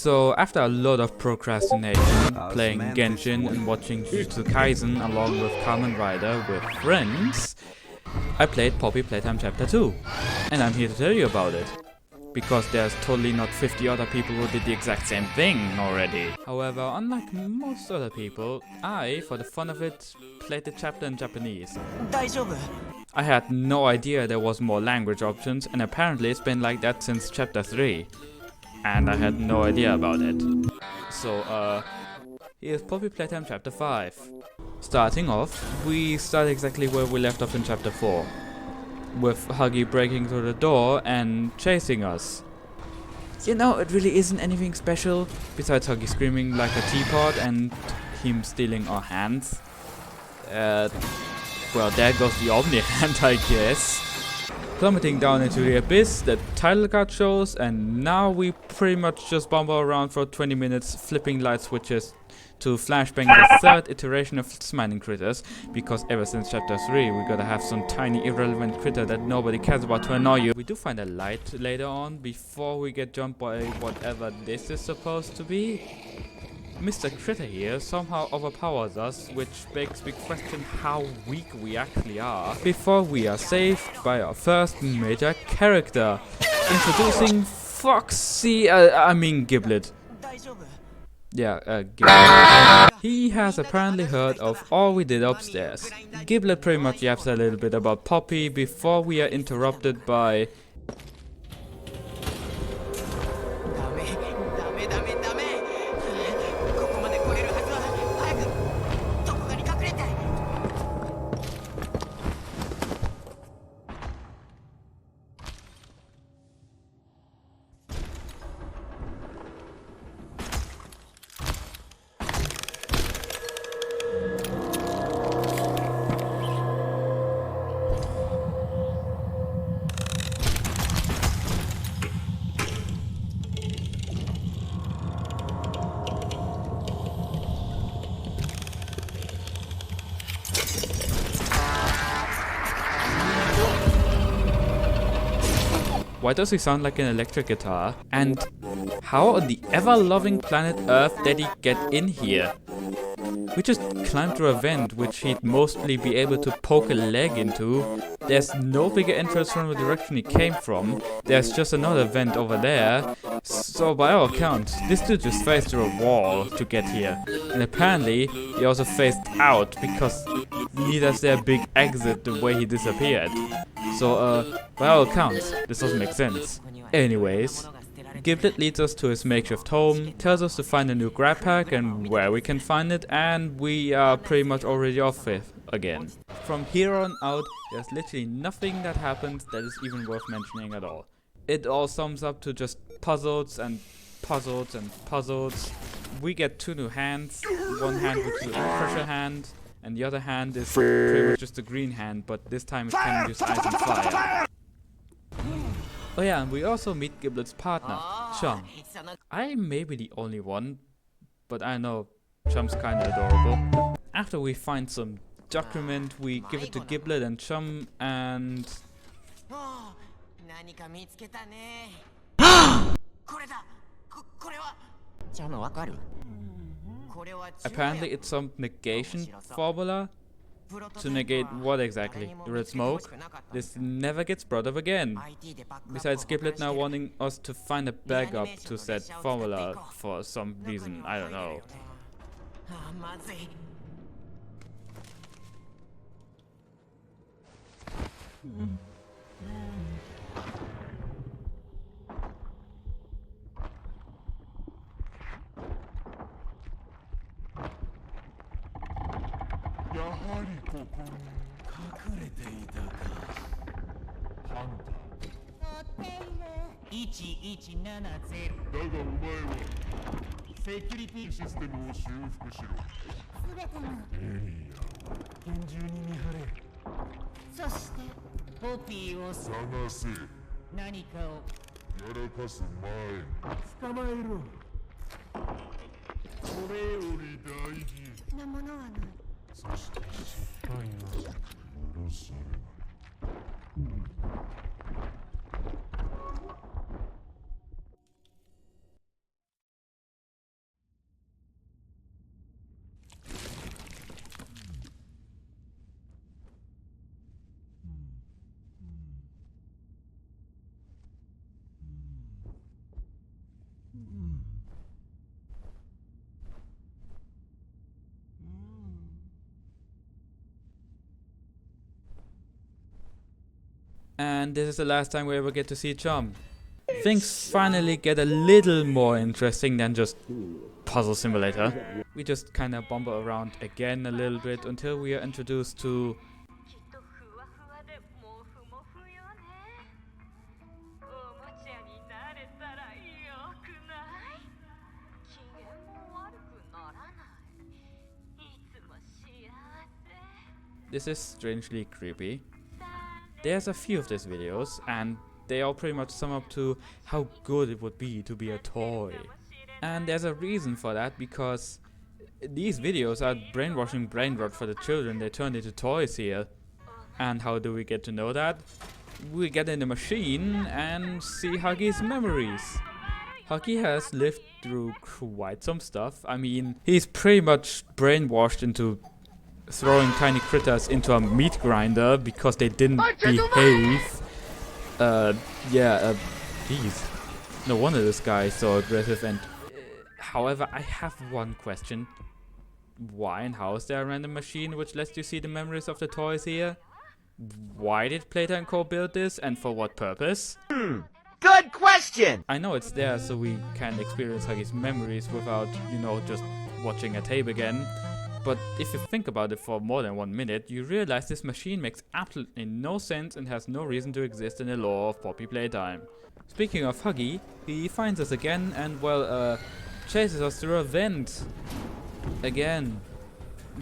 So after a lot of procrastination, playing Genshin and watching Jujutsu Kaisen along with Kamen Rider with friends, I played Poppy Playtime Chapter 2. And I'm here to tell you about it. Because there's totally not 50 other people who did the exact same thing already. However, unlike most other people, I, for the fun of it, played the chapter in Japanese. I had no idea there was more language options, and apparently it's been like that since chapter 3. And I had no idea about it. So, here's Poppy Playtime Chapter 5. Starting off, we start exactly where we left off in Chapter 4. With Huggy breaking through the door and chasing us. You know, it really isn't anything special, besides Huggy screaming like a teapot and him stealing our hands. Well, there goes the Omni hand, I guess. Plummeting down into the abyss, the title card shows, and now we pretty much just bumble around for 20 minutes, flipping light switches to flashbang the third iteration of smiling critters, because ever since chapter 3 we gotta have some tiny irrelevant critter that nobody cares about to annoy you. We do find a light later on, before we get jumped by whatever this is supposed to be. Mr. Critter here somehow overpowers us, which makes me question how weak we actually are, before we are saved by our first major character. Introducing Foxy, Giblet. Yeah, Giblet. He has apparently heard of all we did upstairs. Giblet pretty much yaps a little bit about Poppy before we are interrupted by... Why does he sound like an electric guitar? And how on the ever-loving planet Earth did he get in here? We just climbed through a vent which he'd mostly be able to poke a leg into. There's no bigger entrance from the direction he came from. There's just another vent over there. So by all accounts, this dude just faced through a wall to get here. And apparently, he also faced out because neither's there a big exit the way he disappeared. So, by all accounts, this doesn't make sense. Anyways, Giblet leads us to his makeshift home, tells us to find a new grab pack and where we can find it, and we are pretty much already off with again. From here on out, there's literally nothing that happens that is even worth mentioning at all. It all sums up to just puzzles and puzzles and puzzles. We get 2 new hands, one hand which is a pressure hand, and the other hand is pretty much just a green hand, but this time it can use ice and fire. Oh yeah, and we also meet Giblet's partner, Chum. I may be the only one, but I know Chum's kinda adorable. After we find some document, we give it to Giblet and Chum, and... Apparently it's some negation formula. To negate what exactly? The red smoke? This never gets brought up again. Besides Giblet now wanting us to find a backup to said formula for some reason, I don't know. And this is the last time we ever get to see Chum. Things finally get a little more interesting than just puzzle simulator. We just kinda bumble around again a little bit until we are introduced to this is strangely creepy. There's a few of these videos and they all pretty much sum up to how good it would be to be a toy. And there's a reason for that, because these videos are brainwashing brain rot for the children they turned into toys here. And how do we get to know that? We get in the machine and see Huggy's memories. Huggy has lived through quite some stuff. I mean, he's pretty much brainwashed into throwing tiny critters into a meat grinder because they didn't behave. Geez. No wonder this guy is so aggressive. And however, I have one question. Why and how is there a random machine which lets you see the memories of the toys here? Why did Playtime Co. build this, and for what purpose? Good question! I know it's there so we can experience Huggy's memories without, you know, just watching a tape again. But if you think about it for more than 1 minute, you realize this machine makes absolutely no sense and has no reason to exist in the lore of Poppy Playtime. Speaking of Huggy, he finds us again and, well, chases us through a vent. Again.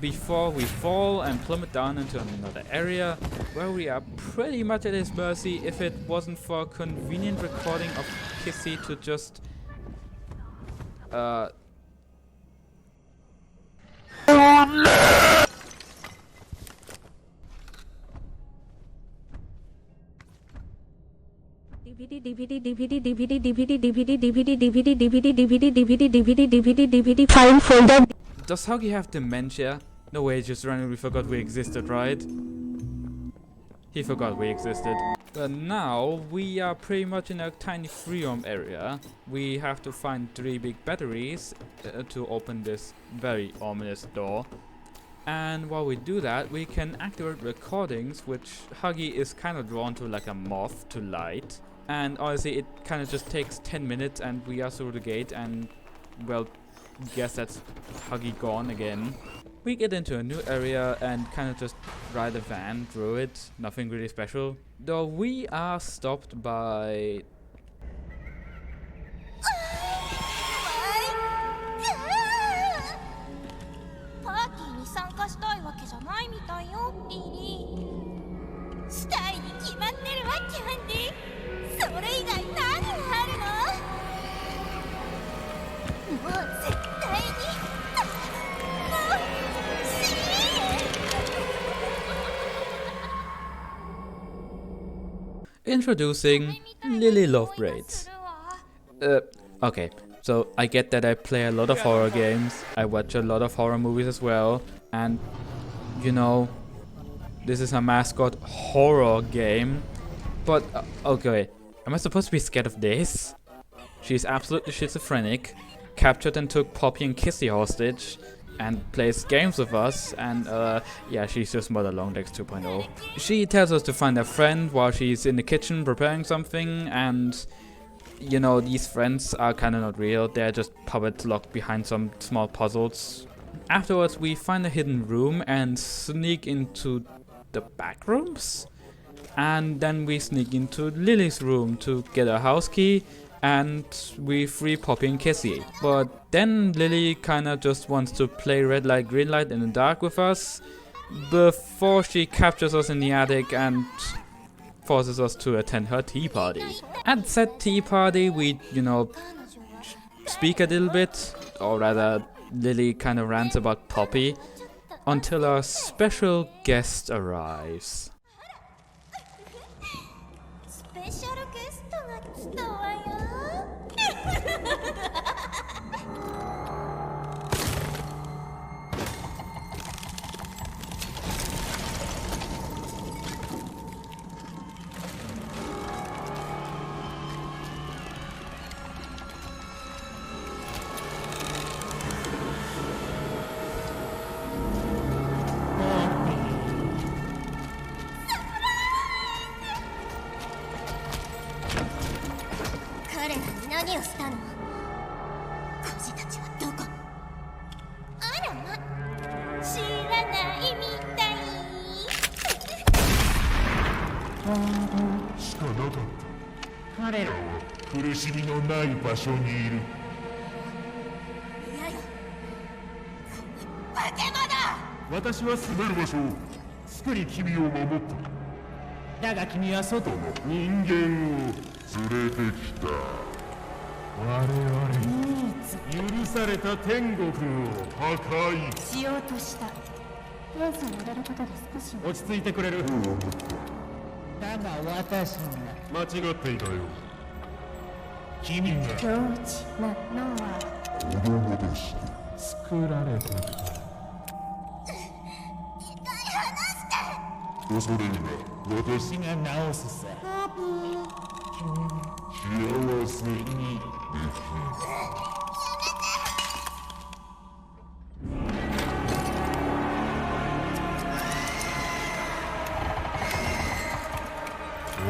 Before we fall and plummet down into another area where we are pretty much at his mercy if it wasn't for a convenient recording of Kissy to just file folder. Does Huggy have dementia? No way, he just randomly forgot we existed, right? He forgot we existed. But now we are pretty much in a tiny free-roam area. We have to find 3 big batteries to open this very ominous door. And while we do that, we can activate recordings, which Huggy is kind of drawn to like a moth to light. And honestly, it kind of just takes 10 minutes and we are through the gate and, well, guess that's Huggy gone again. We get into a new area and kind of just ride a van through it. Nothing really special. Though we are stopped by... Introducing Lily Love Braids. Okay, so I get that I play a lot of horror games, I watch a lot of horror movies as well, and you know, this is a mascot horror game, but okay, am I supposed to be scared of this? She's absolutely schizophrenic, captured and took Poppy and Kissy hostage, and plays games with us, and yeah, she's just Mother Longlegs 2.0. She tells us to find a friend while she's in the kitchen preparing something, and you know, these friends are kinda not real, they're just puppets locked behind some small puzzles. Afterwards we find a hidden room and sneak into the back rooms, and then we sneak into Lily's room to get a house key, and we free Poppy and Kissy. But then Lily kinda just wants to play red light green light in the dark with us before she captures us in the attic and forces us to attend her tea party. At said tea party we, you know, speak a little bit, or rather Lily kinda rants about Poppy until our special guest arrives. しみのない場所にいる。嫌よ。化け物。私は住める場所を作り君を守った。だが君は外の人間を連れてきた。我々許された天国を破壊しようとした。天さんを入れることで少し落ち着いてくれる。だが私が間違っていたよ。君が境地なのは子供として作られた。恐れるな、私が直すさ。君幸せにできる。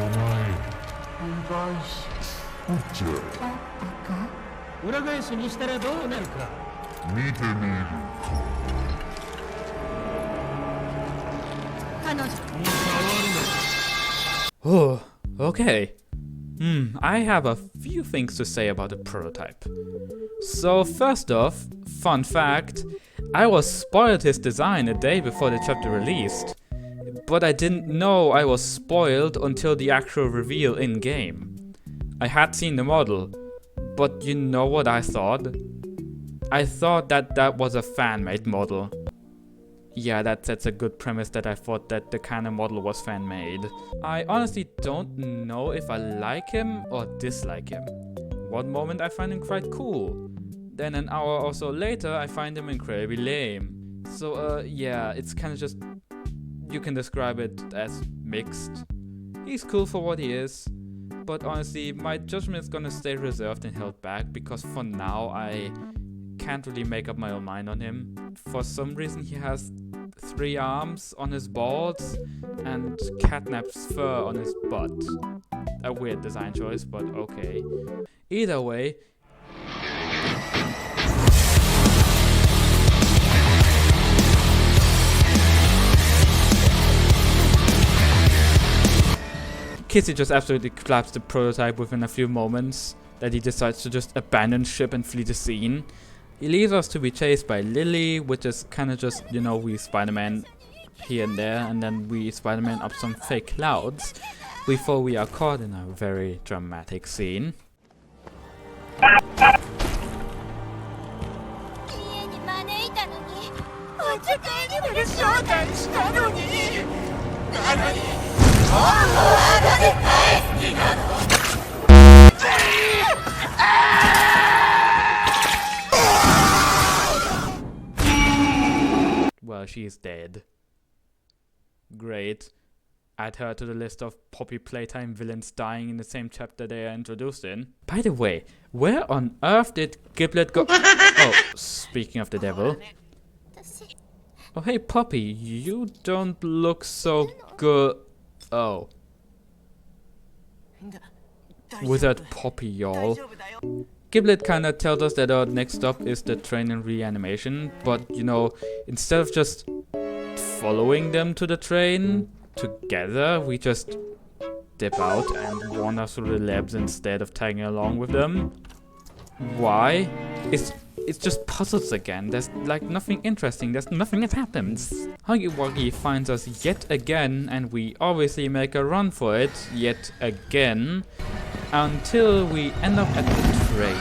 お前、裏返し作っちゃう。裏返しにしたらどうなるか見てみる。彼女。Oh, okay. I have a few things to say about the prototype. So first off, fun fact, I was spoiled his design a day before the chapter released. But I didn't know I was spoiled until the actual reveal in-game. I had seen the model, but you know what I thought? I thought that that was a fan-made model. Yeah, that's a good premise, that I thought that the kind of model was fan-made. I honestly don't know if I like him or dislike him. One moment I find him quite cool. Then an hour or so later I find him incredibly lame. So yeah, it's kind of just... you can describe it as mixed. He's cool for what he is, but honestly my judgment is gonna stay reserved and held back because for now I can't really make up my own mind on him. For some reason he has 3 arms on his balls and catnap's fur on his butt. A weird design choice, but okay. Either way, Kissy just absolutely collapsed the prototype within a few moments, that he decides to just abandon ship and flee the scene. He leaves us to be chased by Lily, which is kind of just, you know, we Spider-Man here and there, and then we Spider-Man up some fake clouds before we are caught in a very dramatic scene. 家に招いたのに、お茶会にまで招待したのに、なのに、後で返す気なの。Well, she's dead. Great. Add her to the list of Poppy Playtime villains dying in the same chapter they are introduced in. By the way, where on earth did Giblet go? Oh, speaking of the devil. Oh, hey Poppy, you don't look so good. Oh. Wizard Poppy, y'all. Giblet kinda tells us that our next stop is the train in reanimation, but you know, instead of just following them to the train together, we just dip out and wander through the labs instead of tagging along with them. Why? It's just puzzles again. There's like nothing interesting, there's nothing that happens. Huggy Wuggy finds us yet again, and we obviously make a run for it yet again, until we end up at the train.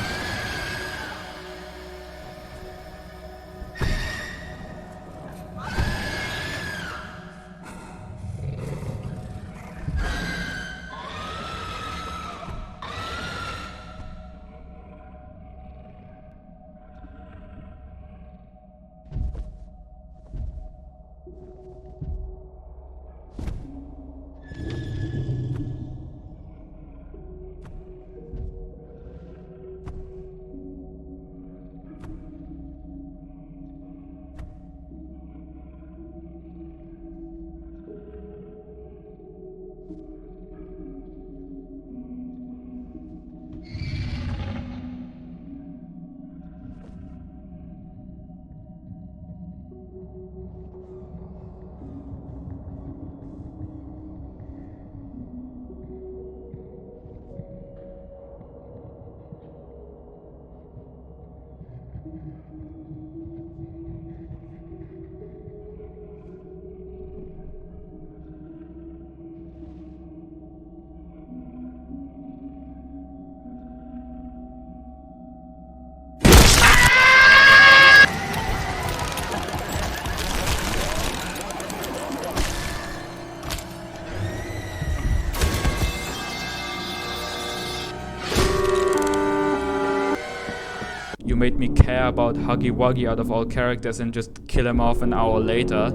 You made me care about Huggy Wuggy out of all characters and just kill him off an hour later.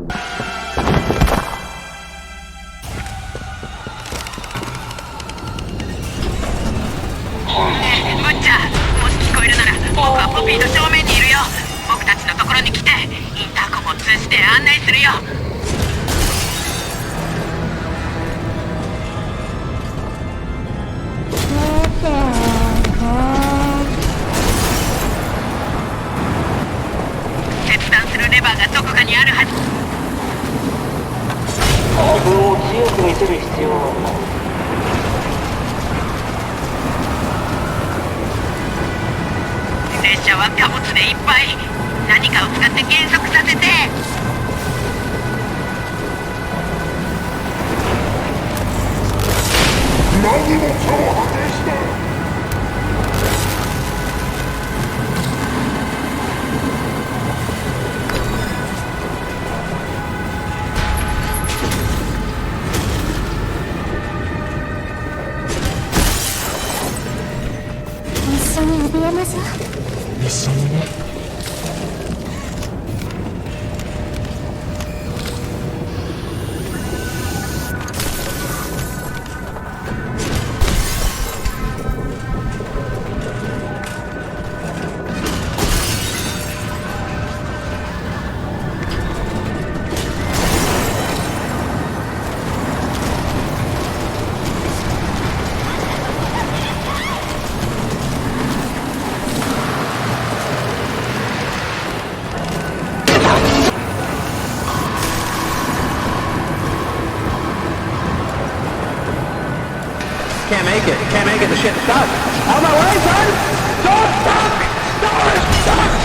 Can't make it, the shit's stuck. On my way, son! Don't stuck! Don't stuck!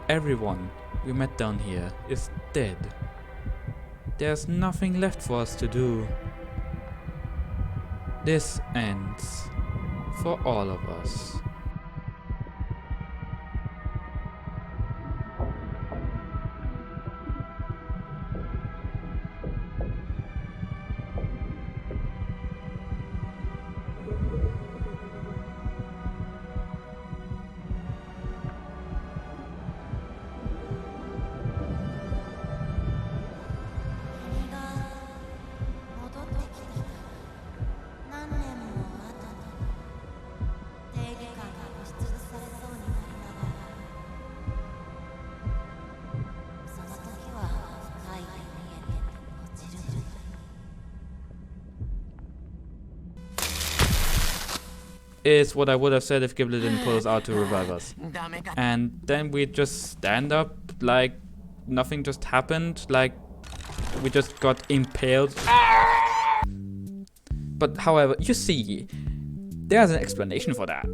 Everyone we met down here is dead. There's nothing left for us to do. This ends for all of us. is what I would have said if Giblet didn't pull us out to revive us. ダメか And then we just stand up like nothing just happened, like we just got impaled. But however, you see, there's an explanation for that.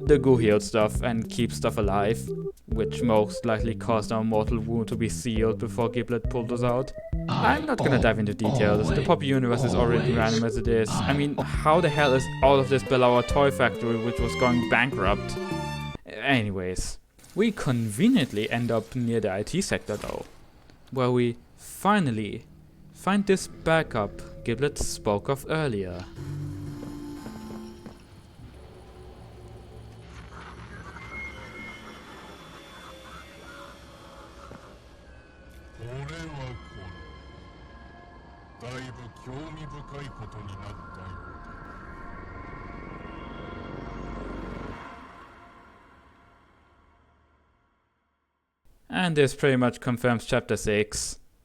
The goo healed stuff and keeps stuff alive, which most likely caused our mortal wound to be sealed before Giblet pulled us out. I'm not gonna dive into details, the pop universe is already random as it is. I mean, how the hell is all of this below our toy factory which was going bankrupt? Anyways, we conveniently end up near the IT sector though, where we finally find this backup Giblet spoke of earlier. And this pretty much confirms chapter 6.